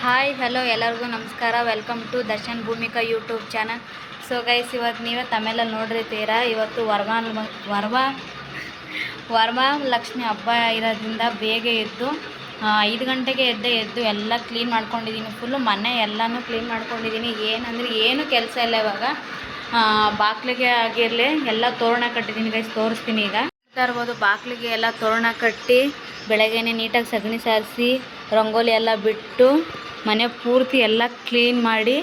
Hi hello ಎಲ್ಲರಿಗೂ ನಮಸ್ಕಾರ. Welcome to Darshan Bhoomika YouTube channel. So guys, ಇವತ್ತು ನೀವೇ ತಮ್ಮೆಲ್ಲ ನೋಡಿರ್ತೀರಾ. ಇವತ್ತು ವರಮಹಾಲಕ್ಷ್ಮಿ ಹಬ್ಬ ಇರೋದ್ರಿಂದ ಬೇಗ ಎದ್ದು 5 ಗಂಟೆಗೆ ಎದ್ದು ಎಲ್ಲ ಕ್ಲೀನ್ ಮಾಡ್ಕೊಂಡಿದ್ದೀನಿ. ಫುಲ್ಲು ಮನೆ ಎಲ್ಲನೂ ಕ್ಲೀನ್ ಮಾಡ್ಕೊಂಡಿದ್ದೀನಿ. ಏನು ಕೆಲಸ ಇಲ್ಲ ಇವಾಗ. ಬಾಗಿಲಿಗೆ ಆಗಿರಲಿ ಎಲ್ಲ ತೋರಣ ಕಟ್ಟಿದ್ದೀನಿ ಗೈಸ್, ತೋರಿಸ್ತೀನಿ. ಈಗ ಇರ್ಬೋದು, ಬಾಗಿಲಿಗೆ ಎಲ್ಲ ತೋರಣ ಕಟ್ಟಿ ಬೆಳಗ್ಗೆನೇ ನೀಟಾಗಿ ಸಗಣಿ ಸಾರಿಸಿ ರಂಗೋಲಿ ಎಲ್ಲ ಬಿಟ್ಟು ಮನೆ ಪೂರ್ತಿ ಎಲ್ಲ ಕ್ಲೀನ್ ಮಾಡಿ,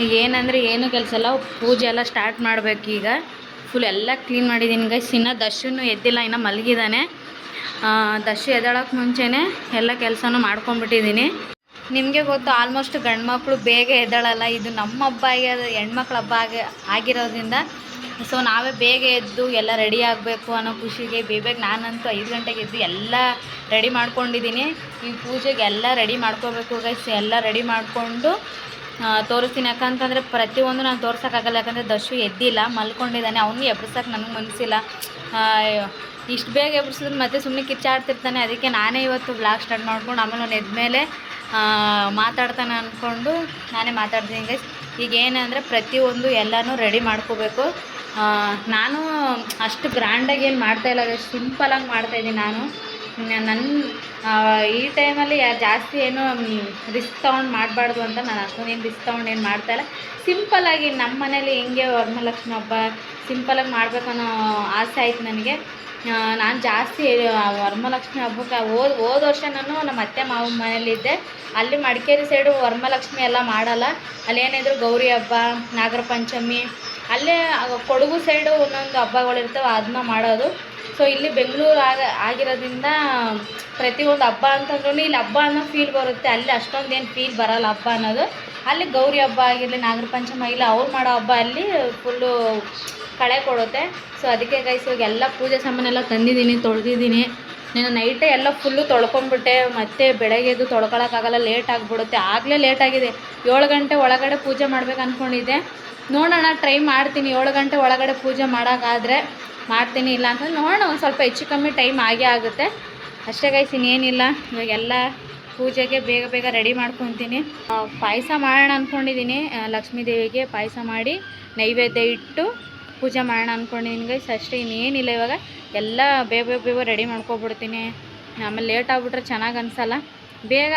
ಈಗ ಏನು ಕೆಲಸ ಇಲ್ಲ, ಪೂಜೆ ಎಲ್ಲ ಸ್ಟಾರ್ಟ್ ಮಾಡಬೇಕು. ಈಗ ಫುಲ್ ಎಲ್ಲ ಕ್ಲೀನ್ ಮಾಡಿದ್ದೀನಿ ಗೈಸ್. ಇನ್ನು ದರ್ಶನೂ ಎದ್ದಿಲ್ಲ, ಇನ್ನು ಮಲಗಿದ್ದಾನೆ. ದರ್ಶು ಎದ್ದೇಳೋಕ್ಕೆ ಮುಂಚೆನೇ ಎಲ್ಲ ಕೆಲಸನೂ ಮಾಡ್ಕೊಂಡ್ಬಿಟ್ಟಿದ್ದೀನಿ. ನಿಮಗೆ ಗೊತ್ತು, ಆಲ್ಮೋಸ್ಟ್ ಗಂಡು ಮಕ್ಕಳು ಬೇಗ ಎದ್ದೇಳಲ್ಲ. ಇದು ನಮ್ಮ ಹಬ್ಬ ಹೆಣ್ಮಕ್ಳ ಹಬ್ಬ ಆಗಿರೋದ್ರಿಂದ ಸೊ ನಾವೇ ಬೇಗ ಎದ್ದು ಎಲ್ಲ ರೆಡಿ ಆಗಬೇಕು ಅನ್ನೋ ಖುಷಿಗೆ ಬೇಗ ನಾನಂತೂ 5 ಗಂಟೆಗೆ ಎದ್ದು ಎಲ್ಲ ರೆಡಿ ಮಾಡ್ಕೊಂಡಿದ್ದೀನಿ. ಈ ಪೂಜೆಗೆ ಎಲ್ಲ ರೆಡಿ ಮಾಡ್ಕೋಬೇಕು ಗೈಸ್. ಎಲ್ಲ ರೆಡಿ ಮಾಡಿಕೊಂಡು ತೋರಿಸ್ತೀನಿ. ಯಾಕಂತಂದರೆ ಪ್ರತಿಯೊಂದು ನಾನು ತೋರ್ಸೋಕ್ಕಾಗಲ್ಲ. ಯಾಕಂದರೆ ದರ್ಶು ಎದ್ದಿಲ್ಲ, ಮಲ್ಕೊಂಡಿದ್ದಾನೆ. ಅವನು ಎಬ್ಬಿಸೋಕೆ ನನಗೆ ಮನಸ್ಸಿಲ್ಲ. ಇಷ್ಟು ಬೇಗ ಎಬ್ಬಿಸಿದ್ರೆ ಮತ್ತೆ ಸುಮ್ಮನೆ ಕಿಚ್ಚಾಡ್ತಿರ್ತಾನೆ. ಅದಕ್ಕೆ ನಾನೇ ಇವತ್ತು ವ್ಲಾಗ್ ಸ್ಟಾರ್ಟ್ ಮಾಡ್ಕೊಂಡು ಆಮೇಲೆ ಅವ್ನು ಎದ್ಮೇಲೆ ಮಾತಾಡ್ತಾನೆ ಅಂದ್ಕೊಂಡು ನಾನೇ ಮಾತಾಡ್ತೀನಿ ಗೈಸ್. ಈಗ ಏನಂದರೆ ಪ್ರತಿಯೊಂದು ಎಲ್ಲನೂ ರೆಡಿ ಮಾಡ್ಕೋಬೇಕು. ನಾನು ಅಷ್ಟು ಗ್ರ್ಯಾಂಡಾಗಿ ಏನು ಮಾಡ್ತಾಯಿಲ್ಲ ಗೈಸ್, ಸಿಂಪಲಾಗಿ ಮಾಡ್ತಾಯಿದ್ದೀನಿ. ನನ್ನ ಈ ಟೈಮಲ್ಲಿ ಜಾಸ್ತಿ ಏನು ರಿಸ್ಕ್ ತೊಗೊಂಡು ಮಾಡಬಾರ್ದು ಅಂತ ನಾನು ಅಷ್ಟೊಂದೇನು ರಿಸ್ಕ್ ತೊಗೊಂಡು ಏನು ಮಾಡ್ತಾಯಿಲ್ಲ. ಸಿಂಪಲ್ಲಾಗಿ ನಮ್ಮ ಮನೇಲಿ ಹೆಂಗೆ ವರಮಹಾಲಕ್ಷ್ಮಿ ಹಬ್ಬ ಸಿಂಪಲಾಗಿ ಮಾಡಬೇಕನ್ನೋ ಆಸೆ ಆಯ್ತು ನನಗೆ. ನಾನು ಜಾಸ್ತಿ ವರಮಹಾಲಕ್ಷ್ಮಿ ಹಬ್ಬಕ್ಕೆ ಹೋದ ವರ್ಷ ನಾನು ನಮ್ಮ ಅತ್ತೆ ಮಾವ ಮನೇಲಿದ್ದೆ. ಅಲ್ಲಿ ಮಡಿಕೇರಿ ಸೈಡು ವರಮಹಾಲಕ್ಷ್ಮಿ ಎಲ್ಲ ಮಾಡಲ್ಲ. ಅಲ್ಲೇನಿದ್ರು ಗೌರಿ ಹಬ್ಬ, ನಾಗರ ಪಂಚಮಿ, ಅಲ್ಲೇ ಕೊಡಗು ಸೈಡು ಒಂದೊಂದು ಹಬ್ಬಗಳಿರ್ತವೆ, ಅದನ್ನ ಮಾಡೋದು. ಸೊ ಇಲ್ಲಿ ಬೆಂಗಳೂರು ಆಗಿರೋದ್ರಿಂದ ಪ್ರತಿಯೊಂದು ಹಬ್ಬ ಅಂತಂದ್ರೂ ಇಲ್ಲಿ ಹಬ್ಬ ಅನ್ನೋ ಫೀಲ್ ಬರುತ್ತೆ. ಅಲ್ಲಿ ಅಷ್ಟೊಂದೇನು ಫೀಲ್ ಬರೋಲ್ಲ ಹಬ್ಬ ಅನ್ನೋದು. ಅಲ್ಲಿ ಗೌರಿ ಹಬ್ಬ ಆಗಿರಲಿ, ನಾಗರ ಪಂಚಮಿ ಆಗಿರಲಿ, ಅವ್ರು ಮಾಡೋ ಹಬ್ಬ ಅಲ್ಲಿ ಫುಲ್ಲು ಕಳೆ ಕೊಡುತ್ತೆ. ಸೊ ಅದಕ್ಕೆ ಗೈಸ್ ಇವಾಗ ಎಲ್ಲ ಪೂಜೆ ಸಾಮಾನೆಲ್ಲ ತಂದಿದ್ದೀನಿ, ತೊಳೆದಿದ್ದೀನಿ. ನಾನು ನೈಟೇ ಎಲ್ಲ ಫುಲ್ಲು ತೊಳ್ಕೊಂಬಿಟ್ಟೆ. ಮತ್ತೆ ಬೆಳಗ್ಗೆದು ತೊಳ್ಕೊಳಕ್ಕಾಗಲ್ಲ, ಲೇಟ್ ಆಗಿಬಿಡುತ್ತೆ. ಆಗಲೇ ಲೇಟಾಗಿದೆ. 7 ಗಂಟೆ ಒಳಗಡೆ ಪೂಜೆ ಮಾಡ್ಬೇಕು ಅಂದ್ಕೊಂಡಿದ್ದೆ. ನೋಡೋಣ, ಟ್ರೈ ಮಾಡ್ತೀನಿ. 7 ಗಂಟೆ ಒಳಗಡೆ ಪೂಜೆ ಮಾಡೋಕ್ಕಾದರೆ ಮಾಡ್ತೀನಿ, ಇಲ್ಲ ಅಂತ ನೋಡೋಣ. ಒಂದು ಸ್ವಲ್ಪ ಹೆಚ್ಚು ಕಮ್ಮಿ ಟೈಮ್ ಆಗೇ ಆಗುತ್ತೆ ಅಷ್ಟೇ ಗೈಸ್, ಇನ್ನೇನಿಲ್ಲ. ಇವಾಗೆಲ್ಲ ಪೂಜೆಗೆ ಬೇಗ ರೆಡಿ ಮಾಡ್ಕೊತೀನಿ. ಪಾಯಸ ಮಾಡೋಣ ಅಂದ್ಕೊಂಡಿದ್ದೀನಿ. ಲಕ್ಷ್ಮೀ ದೇವಿಗೆ ಪಾಯಸ ಮಾಡಿ ನೈವೇದ್ಯ ಇಟ್ಟು ಪೂಜೆ ಮಾಡೋಣ ಅಂದ್ಕೊಂಡಿದ್ದೀನಿ ಗೈಸ್, ಅಷ್ಟೇ. ಇನ್ನೇನಿಲ್ಲ. ಇವಾಗ ಎಲ್ಲ ಬೇಗ ರೆಡಿ ಮಾಡ್ಕೊಬಿಡ್ತೀನಿ. ಆಮೇಲೆ ಲೇಟ್ ಆಗಿಬಿಟ್ರೆ ಚೆನ್ನಾಗಿ ಅನಿಸಲ್ಲ. ಬೇಗ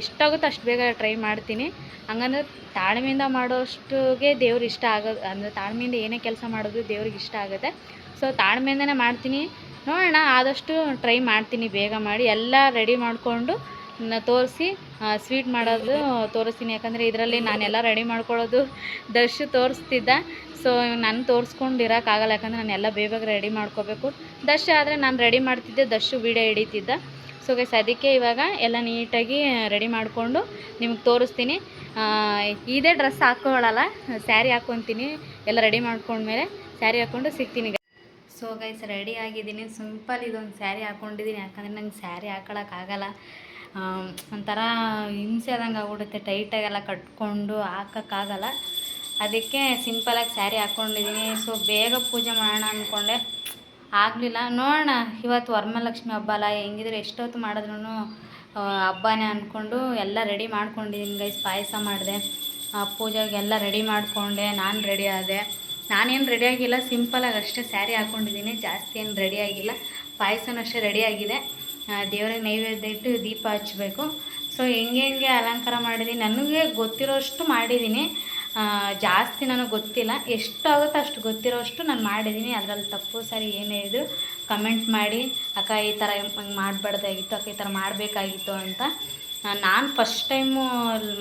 ಎಷ್ಟಾಗುತ್ತೋ ಅಷ್ಟು ಬೇಗ ಟ್ರೈ ಮಾಡ್ತೀನಿ. ಹಂಗಂದ್ರೆ ತಾಳ್ಮೆಯಿಂದ ಮಾಡೋಷ್ಟಿಗೆ ದೇವ್ರು ಇಷ್ಟ ಆಗೋದು. ಅಂದರೆ ತಾಳ್ಮೆಯಿಂದ ಏನೇ ಕೆಲಸ ಮಾಡಿದ್ರು ದೇವ್ರಿಗೆ ಇಷ್ಟ ಆಗುತ್ತೆ. ಸೊ ತಾಳ್ಮೆಯಿಂದನೇ ಮಾಡ್ತೀನಿ. ನೋಡೋಣ, ಆದಷ್ಟು ಟ್ರೈ ಮಾಡ್ತೀನಿ ಬೇಗ ಮಾಡಿ ಎಲ್ಲ ರೆಡಿ ಮಾಡಿಕೊಂಡು ತೋರಿಸಿ ಸ್ವೀಟ್ ಮಾಡೋದು ತೋರಿಸ್ತೀನಿ. ಯಾಕಂದರೆ ಇದರಲ್ಲಿ ನಾನೆಲ್ಲ ರೆಡಿ ಮಾಡ್ಕೊಳ್ಳೋದು ದರ್ಶು ತೋರಿಸ್ತಿದ್ದ. ಸೊ ನಾನು ತೋರಿಸ್ಕೊಂಡಿರೋಕ್ಕಾಗಲ್ಲ, ಯಾಕಂದರೆ ನಾನು ಎಲ್ಲ ಬೇಗ ರೆಡಿ ಮಾಡ್ಕೋಬೇಕು. ದರ್ಶು ಆದರೆ ನಾನು ರೆಡಿ ಮಾಡ್ತಿದ್ದೆ, ದರ್ಶು ವೀಡಿಯೋ ಹಿಡಿತಿದ್ದ. ಸೊ ಗೈಸ್ ಅದಕ್ಕೆ ಇವಾಗ ಎಲ್ಲ ನೀಟಾಗಿ ರೆಡಿ ಮಾಡಿಕೊಂಡು ನಿಮಗೆ ತೋರಿಸ್ತೀನಿ. ಇದೇ ಡ್ರೆಸ್ ಹಾಕ್ಕೊಳ್ಳಲ್ಲ, ಸ್ಯಾರಿ ಹಾಕ್ಕೊತೀನಿ. ಎಲ್ಲ ರೆಡಿ ಮಾಡ್ಕೊಂಡ್ಮೇಲೆ ಸ್ಯಾರಿ ಹಾಕ್ಕೊಂಡು ಸಿಗ್ತೀನಿ. ಸೊ ಗೈಸ್ ರೆಡಿ ಆಗಿದ್ದೀನಿ. ಸಿಂಪಲ್ ಇದೊಂದು ಸ್ಯಾರಿ ಹಾಕ್ಕೊಂಡಿದ್ದೀನಿ. ಯಾಕಂದರೆ ನಂಗೆ ಸ್ಯಾರಿ ಹಾಕೊಳ್ಳೋಕ್ಕಾಗಲ್ಲ, ಒಂಥರ ಹಿಂಸೆ ಆದಂಗೆ ಆಗ್ಬಿಡುತ್ತೆ. ಟೈಟಾಗೆಲ್ಲ ಕಟ್ಕೊಂಡು ಹಾಕೋಕ್ಕಾಗಲ್ಲ. ಅದಕ್ಕೆ ಸಿಂಪಲಾಗಿ ಸ್ಯಾರಿ ಹಾಕ್ಕೊಂಡಿದ್ದೀನಿ. ಸೊ ಬೇಗ ಪೂಜೆ ಮಾಡೋಣ ಅಂದ್ಕೊಂಡೆ, ಆಗಲಿಲ್ಲ. ನೋಡೋಣ, ಇವತ್ತು ವರಮಹಾಲಕ್ಷ್ಮಿ ಹಬ್ಬ ಅಲ್ಲ, ಹೆಂಗಿದ್ರೆ ಎಷ್ಟೊತ್ತು ಮಾಡಿದ್ರೂ ಹಬ್ಬನೇ ಅಂದ್ಕೊಂಡು ಎಲ್ಲ ರೆಡಿ ಮಾಡ್ಕೊಂಡಿದ್ದೀನಿ ಗೈಸ್. ಪಾಯಸ ಮಾಡಿದೆ, ಪೂಜೆಗೆಲ್ಲ ರೆಡಿ ಮಾಡಿಕೊಂಡೆ. ನಾನು ರೆಡಿ ಆದೆ. ನಾನೇನು ರೆಡಿ ಆಗಿಲ್ಲ, ಸಿಂಪಲಾಗಿ ಅಷ್ಟೇ ಸ್ಯಾರಿ ಹಾಕ್ಕೊಂಡಿದ್ದೀನಿ. ಜಾಸ್ತಿ ಏನು ರೆಡಿ ಆಗಿಲ್ಲ. ಪಾಯಸನೂ ಅಷ್ಟೇ ರೆಡಿ ಆಗಿದೆ. ದೇವರಿಗೆ ನೈವೇದ್ಯ ಇಟ್ಟು ದೀಪ ಹಚ್ಚಬೇಕು. ಸೊ ಹೆಂಗೆ ಅಲಂಕಾರ ಮಾಡಿದ್ದೀನಿ, ನನಗೆ ಗೊತ್ತಿರೋಷ್ಟು ಮಾಡಿದ್ದೀನಿ. ಜಾಸ್ತಿ ನನಗೆ ಗೊತ್ತಿಲ್ಲ, ಎಷ್ಟು ಆಗುತ್ತೋ ಅಷ್ಟು ಗೊತ್ತಿರೋಷ್ಟು ನಾನು ಮಾಡಿದ್ದೀನಿ. ಅದರಲ್ಲಿ ತಪ್ಪು ಸರಿ ಏನೇ ಇದ್ದರೂ ಕಮೆಂಟ್ ಮಾಡಿ. ಅಕ್ಕ ಈ ಥರ ಹಂಗೆ ಮಾಡಬಾರ್ದಾಗಿತ್ತು, ಅಕ್ಕ ಈ ಥರ ಮಾಡಬೇಕಾಗಿತ್ತು ಅಂತ. ನಾನು ಫಸ್ಟ್ ಟೈಮು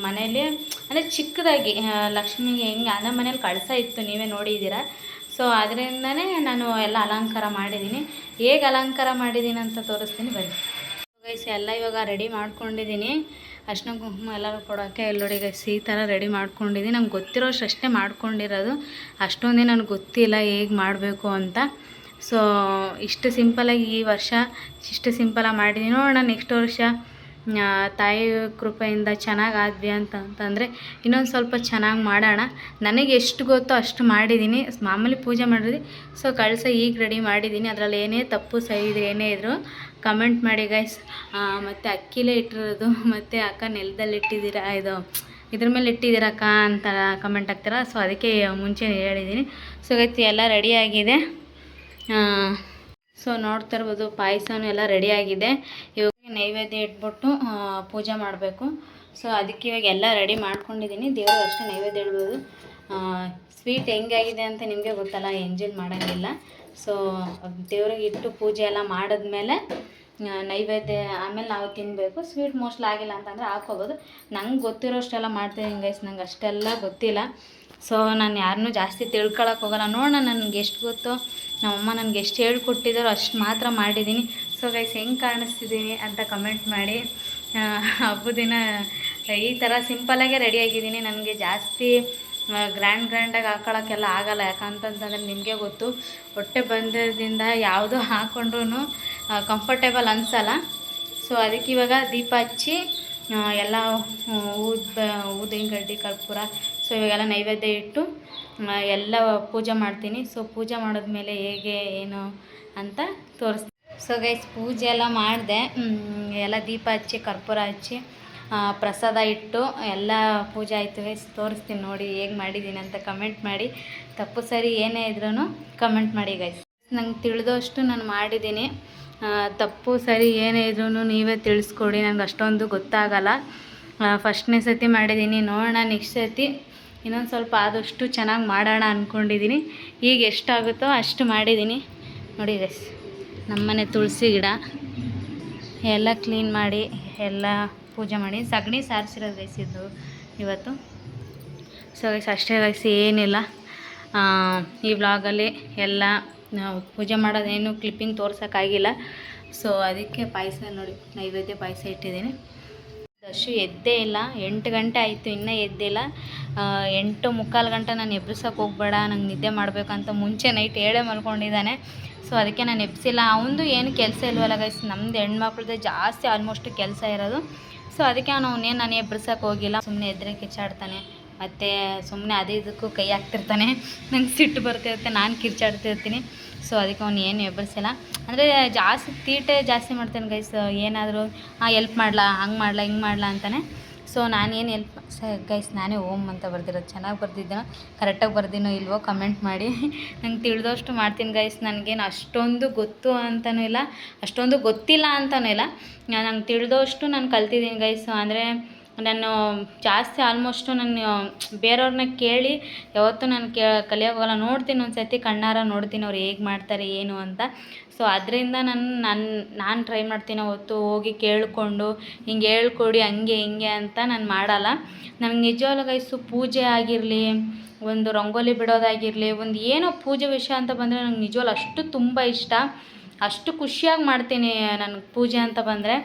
ಮನೇಲಿ ಅಂದರೆ ಚಿಕ್ಕದಾಗಿ ಲಕ್ಷ್ಮಿಗೆ ಹೆಂಗೆ ಅಂದರೆ ಮನೇಲಿ ಕಳಸ ಇತ್ತು, ನೀವೇ ನೋಡಿದ್ದೀರಾ. ಸೊ ಅದರಿಂದನೇ ನಾನು ಎಲ್ಲ ಅಲಂಕಾರ ಮಾಡಿದ್ದೀನಿ. ಹೇಗೆ ಅಲಂಕಾರ ಮಾಡಿದ್ದೀನಿ ಅಂತ ತೋರಿಸ್ತೀನಿ ಬನ್ನಿ ಗೈಸ್. ಎಲ್ಲ ಇವಾಗ ರೆಡಿ ಮಾಡ್ಕೊಂಡಿದ್ದೀನಿ. ಅರ್ಶಿನ ಕುಂಕುಮ ಎಲ್ಲರೂ ಕೊಡೋಕ್ಕೆ ನೋಡಿ ಗೈಸ್, ಈ ಥರ ರೆಡಿ ಮಾಡ್ಕೊಂಡಿದ್ದೀನಿ. ನಂಗೆ ಗೊತ್ತಿರೋಷ್ಟು ಅಷ್ಟೇ ಮಾಡ್ಕೊಂಡಿರೋದು, ಅಷ್ಟೊಂದೇ ನನಗೆ ಗೊತ್ತಿಲ್ಲ ಹೇಗೆ ಮಾಡಬೇಕು ಅಂತ. ಸೊ ಇಷ್ಟು ಸಿಂಪಲಾಗಿ ಈ ವರ್ಷ ಇಷ್ಟು ಸಿಂಪಲಾಗಿ ಮಾಡಿದ್ದೀನಿ. ನೋಡೋಣ ನೆಕ್ಸ್ಟ್ ವರ್ಷ ತಾಯಿ ಕೃಪೆಯಿಂದ ಚೆನ್ನಾಗಾದ್ವಿ ಅಂತಂದರೆ ಇನ್ನೊಂದು ಸ್ವಲ್ಪ ಚೆನ್ನಾಗಿ ಮಾಡೋಣ. ನನಗೆ ಎಷ್ಟು ಗೊತ್ತೋ ಅಷ್ಟು ಮಾಡಿದ್ದೀನಿ. ಮಾಮೂಲಿ ಪೂಜೆ ಮಾಡಿದ್ವಿ. ಸೊ ಕಳಸ ಈಗ ರೆಡಿ ಮಾಡಿದ್ದೀನಿ. ಅದರಲ್ಲಿ ಏನೇ ತಪ್ಪು ಸರಿ ಇದ್ರೆ ಏನೇ ಇದ್ದರೂ ಕಮೆಂಟ್ ಮಾಡಿ ಗೈಸ್. ಮತ್ತು ಅಕ್ಕಿಲೇ ಇಟ್ಟಿರೋದು, ಮತ್ತು ಅಕ್ಕ ನೆಲದಲ್ಲಿ ಇಟ್ಟಿದ್ದೀರಾ, ಇದ್ರ ಮೇಲೆ ಇಟ್ಟಿದ್ದೀರಾ ಅಕ್ಕ ಅಂತ ಕಮೆಂಟ್ ಹಾಕ್ತೀರಾ. ಸೊ ಅದಕ್ಕೆ ಮುಂಚೆ ಹೇಳಿದ್ದೀನಿ. ಸೊ ಗೈಸ್ ಎಲ್ಲ ರೆಡಿಯಾಗಿದೆ. ಸೊ ನೋಡ್ತಾ ಇರ್ಬೋದು ಪಾಯಸನೂ ಎಲ್ಲ ರೆಡಿಯಾಗಿದೆ. ಇವಾಗ ನೈವೇದ್ಯ ಇಟ್ಬಿಟ್ಟು ಪೂಜೆ ಮಾಡಬೇಕು. ಸೊ ಅದಕ್ಕೆ ಇವಾಗ ಎಲ್ಲ ರೆಡಿ ಮಾಡ್ಕೊಂಡಿದ್ದೀನಿ. ದೇವ್ರಿಗೆ ಅಷ್ಟೇ ನೈವೇದ್ಯ ಇಡ್ಬೋದು. ಸ್ವೀಟ್ ಹೆಂಗಾಗಿದೆ ಅಂತ ನಿಮಗೆ ಗೊತ್ತಲ್ಲ, ಎಂಜಾಯ್ ಮಾಡೋಂಗಿಲ್ಲ. ಸೊ ದೇವ್ರಿಗೆ ಇಟ್ಟು ಪೂಜೆ ಎಲ್ಲ ಮಾಡಿದ್ಮೇಲೆ ನೈವೇದ್ಯ ಆಮೇಲೆ ನಾವು ತಿನ್ನಬೇಕು. ಸ್ವೀಟ್ ಮೋಸ್ಟ್ಲಿ ಆಗಿಲ್ಲ ಅಂತಂದರೆ ಹಾಕ್ಕೋಬೋದು. ನಂಗೆ ಗೊತ್ತಿರೋಷ್ಟೆಲ್ಲ ಮಾಡ್ತಾಯಿದ್ದೀನಿ ಗೈಸ್, ನಂಗೆ ಅಷ್ಟೆಲ್ಲ ಗೊತ್ತಿಲ್ಲ. ಸೊ ನಾನು ಯಾರನ್ನೂ ಜಾಸ್ತಿ ತಿಳ್ಕೊಳಕ್ಕೆ ಹೋಗಲ್ಲ. ನೋಡೋಣ ನನಗೆ ಎಷ್ಟು ಗೊತ್ತೋ, ನಮ್ಮಮ್ಮ ನನಗೆ ಎಷ್ಟು ಹೇಳ್ಕೊಟ್ಟಿದ್ದಾರೋ ಅಷ್ಟು ಮಾತ್ರ ಮಾಡಿದ್ದೀನಿ. ಸೊ ಗೈಸ್ ಹೆಂಗೆ ಕಾಣಿಸ್ತಿದ್ದೀನಿ ಅಂತ ಕಮೆಂಟ್ ಮಾಡಿ. ಹಬ್ಬದ ದಿನ ಈ ಥರ ಸಿಂಪಲಾಗೆ ರೆಡಿಯಾಗಿದ್ದೀನಿ. ನನಗೆ ಜಾಸ್ತಿ ಗ್ರ್ಯಾಂಡಾಗಿ ಹಾಕೊಳಕ್ಕೆಲ್ಲ ಆಗೋಲ್ಲ. ಯಾಕಂತಂತಂದರೆ ನಿಮಗೆ ಗೊತ್ತು, ಹೊಟ್ಟೆ ಬಂದದಿಂದ ಯಾವುದೋ ಹಾಕ್ಕೊಂಡ್ರೂ ಕಂಫರ್ಟೇಬಲ್ ಅನಿಸಲ್ಲ. ಸೊ ಅದಕ್ಕೆ ಇವಾಗ ದೀಪ ಹಚ್ಚಿ ಎಲ್ಲ ಊದಿನ ಕಡ್ಡಿ ಕರ್ಪೂರ ಸೊ ಇವಾಗೆಲ್ಲ ನೈವೇದ್ಯ ಇಟ್ಟು ಎಲ್ಲ ಪೂಜೆ ಮಾಡ್ತೀನಿ. ಸೊ ಪೂಜೆ ಮಾಡಿದ್ಮೇಲೆ ಹೇಗೆ ಏನು ಅಂತ ತೋರಿಸ್ತೀನಿ. ಸೊ ಗೈಸ್ ಪೂಜೆ ಎಲ್ಲ ಮಾಡಿದೆ. ಎಲ್ಲ ದೀಪ ಹಚ್ಚಿ ಕರ್ಪೂರ ಹಚ್ಚಿ ಪ್ರಸಾದ ಇಟ್ಟು ಎಲ್ಲ ಪೂಜೆ ಆಯಿತು ಗೈಸ್. ತೋರಿಸ್ತೀನಿ ನೋಡಿ ಹೇಗೆ ಮಾಡಿದ್ದೀನಿ ಅಂತ ಕಮೆಂಟ್ ಮಾಡಿ. ತಪ್ಪು ಸರಿ ಏನೇ ಇದ್ರೂ ಕಮೆಂಟ್ ಮಾಡಿ ಗೈಸ್. ನಂಗೆ ತಿಳಿದಷ್ಟು ನಾನು ಮಾಡಿದ್ದೀನಿ. ತಪ್ಪು ಸರಿ ಏನೇ ಇದ್ರೂ ನೀವೇ ತಿಳಿಸ್ಕೊಡಿ, ನನಗೆ ಅಷ್ಟೊಂದು ಗೊತ್ತಾಗಲ್ಲ. ಫಸ್ಟ್ನೇ ಸತಿ ಮಾಡಿದ್ದೀನಿ. ನೋಡೋಣ ನೆಕ್ಸ್ಟ್ ಸತಿ ಇನ್ನೊಂದು ಸ್ವಲ್ಪ ಆದಷ್ಟು ಚೆನ್ನಾಗಿ ಮಾಡೋಣ ಅಂದ್ಕೊಂಡಿದ್ದೀನಿ. ಈಗ ಎಷ್ಟಾಗುತ್ತೋ ಅಷ್ಟು ಮಾಡಿದ್ದೀನಿ ನೋಡಿ ಗೈಸ್. ನಮ್ಮನೆ ತುಳಸಿ ಗಿಡ ಎಲ್ಲ ಕ್ಲೀನ್ ಮಾಡಿ ಎಲ್ಲ ಪೂಜೆ ಮಾಡಿ ಸಗಣಿ ಸಾರಿಸಿರೋದು ಗೈಸ್ ಇದು ಇವತ್ತು. ಸೊ ಗೈಸ್ ಅಷ್ಟೇ ಗೈಸ್, ಏನಿಲ್ಲ. ಈ ವ್ಲಾಗಲ್ಲಿ ಎಲ್ಲ ಪೂಜೆ ಮಾಡೋದೇನು ಕ್ಲಿಪ್ಪಿಂಗ್ ತೋರ್ಸೋಕ್ಕಾಗಿಲ್ಲ. ಸೊ ಅದಕ್ಕೆ ಪಾಯಸ ನೋಡಿ, ನೈವೇದ್ಯ ಪಾಯಸ ಇಟ್ಟಿದ್ದೀನಿ. ದರ್ಶು ಎದ್ದೇ ಇಲ್ಲ. 8 ಗಂಟೆ ಆಯಿತು, ಇನ್ನೂ ಎದ್ದಿಲ್ಲ. 8:45 ಗಂಟೆ ನಾನು ಎಬ್ಬಿಸೋಕೆ ಹೋಗ್ಬೇಡ, ನಂಗೆ ನಿದ್ದೆ ಮಾಡಬೇಕಂತ ಮುಂಚೆ ನೈಟ್ ಹೇಳೇ ಮಲ್ಕೊಂಡಿದ್ದಾನೆ. ಸೊ ಅದಕ್ಕೆ ನಾನು ಎಬ್ಸಿಲ್ಲ. ಅವನದು ಏನು ಕೆಲಸ ಇಲ್ವಲ್ಲ ಗೈಸ್, ನಮ್ಮದು ಹೆಣ್ಮಕ್ಳದ್ದೇ ಜಾಸ್ತಿ ಆಲ್ಮೋಸ್ಟ್ ಕೆಲಸ ಇರೋದು. ಸೊ ಅದಕ್ಕೆ ಅವನೇನು ನಾನು ಎಬ್ಬಿಸೋಕೆ ಹೋಗಿಲ್ಲ. ಸುಮ್ಮನೆ ಎದ್ರೆ ಕಿಚ್ಚಾಡ್ತಾನೆ, ಮತ್ತು ಸುಮ್ಮನೆ ಅದೇ ಇದಕ್ಕೂ ಕೈ ಹಾಕ್ತಿರ್ತಾನೆ. ನಂಗೆ ಸಿಟ್ಟು ಬರ್ತಿರುತ್ತೆ, ನಾನು ಕಿರ್ಚಾಡ್ತಿರ್ತೀನಿ. ಸೊ ಅದಕ್ಕೆ ಅವ್ನು ಏನು ಎಬ್ಬರಿಸಿಲ್ಲ. ಅಂದರೆ ಜಾಸ್ತಿ ತೀಟೆ ಜಾಸ್ತಿ ಮಾಡ್ತಾನೆ ಗೈಸ್. ಏನಾದರೂ ಎಲ್ಪ್ ಮಾಡಲಾ, ಹಂಗೆ ಮಾಡಲಾ, ಹಿಂಗೆ ಮಾಡಲಾ ಅಂತಾನೆ. ಸೊ ನಾನೇನು ಎಲ್ಪ್ ಗೈಸ್, ನಾನೇ ಓಮ್ ಅಂತ ಬರ್ದಿರೋದು. ಚೆನ್ನಾಗಿ ಬರ್ದಿದ್ದೀನೋ, ಕರೆಕ್ಟಾಗಿ ಬರ್ದಿನೋ ಇಲ್ವೋ ಕಮೆಂಟ್ ಮಾಡಿ. ನಂಗೆ ತಿಳಿದಷ್ಟು ಮಾಡ್ತೀನಿ ಗೈಸ್. ನನಗೇನು ಅಷ್ಟೊಂದು ಗೊತ್ತು ಅಂತಲೂ ಇಲ್ಲ, ಅಷ್ಟೊಂದು ಗೊತ್ತಿಲ್ಲ ಅಂತಲೂ ಇಲ್ಲ. ನಂಗೆ ತಿಳಿದಷ್ಟು ನಾನು ಕಲ್ತಿದ್ದೀನಿ ಗೈಸ್. ಅಂದರೆ ನಾನು ಜಾಸ್ತಿ ಆಲ್ಮೋಸ್ಟು ನಾನು ಬೇರೆಯವ್ರನ್ನ ಕೇಳಿ ಯಾವತ್ತೂ ನಾನು ಕಲಿಯೋಕ್ಕೋಗಲ್ಲ. ನೋಡ್ತೀನಿ ಒಂದು ಸರ್ತಿ ಕಣ್ಣಾರ ನೋಡ್ತೀನಿ ಅವ್ರು ಹೇಗೆ ಮಾಡ್ತಾರೆ ಏನು ಅಂತ. ಸೊ ಅದರಿಂದ ನಾನು ಟ್ರೈ ಮಾಡ್ತೀನಿ. ಅವತ್ತು ಹೋಗಿ ಕೇಳಿಕೊಂಡು ಹಿಂಗೆ ಹೇಳ್ಕೊಡಿ ಹಂಗೆ ಹಿಂಗೆ ಅಂತ ನಾನು ಮಾಡಲ್ಲ. ನನಗೆ ನಿಜವಾಗ್ಲೂ ಗೈಸು ಪೂಜೆ ಆಗಿರಲಿ, ಒಂದು ರಂಗೋಲಿ ಬಿಡೋದಾಗಿರಲಿ, ಒಂದು ಏನೋ ಪೂಜೆ ವಿಷಯ ಅಂತ ಬಂದರೆ ನಂಗೆ ನಿಜವಾಗ್ಲೂ ಅಷ್ಟು ತುಂಬ ಇಷ್ಟ. ಅಷ್ಟು ಖುಷಿಯಾಗಿ ಮಾಡ್ತೀನಿ ನನಗೆ ಪೂಜೆ ಅಂತ ಬಂದರೆ.